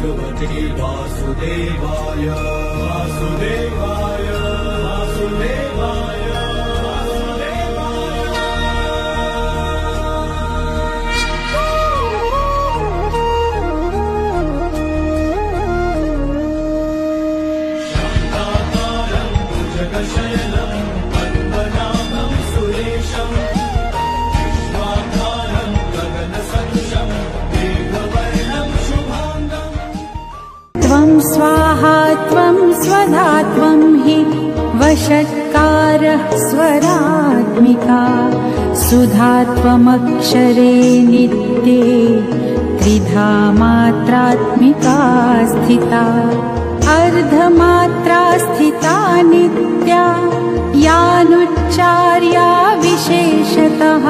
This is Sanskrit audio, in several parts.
भगवते वासुदेवाय वासुदेवाय वासुदेवाय त्वं स्वाहा त्वं स्वधा त्वं हि वषट्कारः स्वरात्मिका सुधा त्वमक्षरे नित्ये त्रिधा मात्रात्मिका स्थिता अर्धमात्रा स्थिता नित्या यानुच्चार्या विशेषतः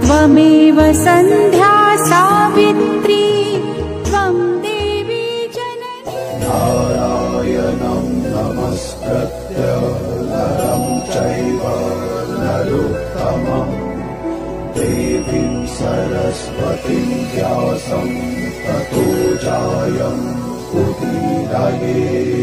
त्वमेव सन्ध्या सावित्री त्वं देवी जननी। नारायणं नमस्कृत्य नरं चैव नरोत्तमं देवीं सरस्वतीं व्यासं ततो जायं उदीरये।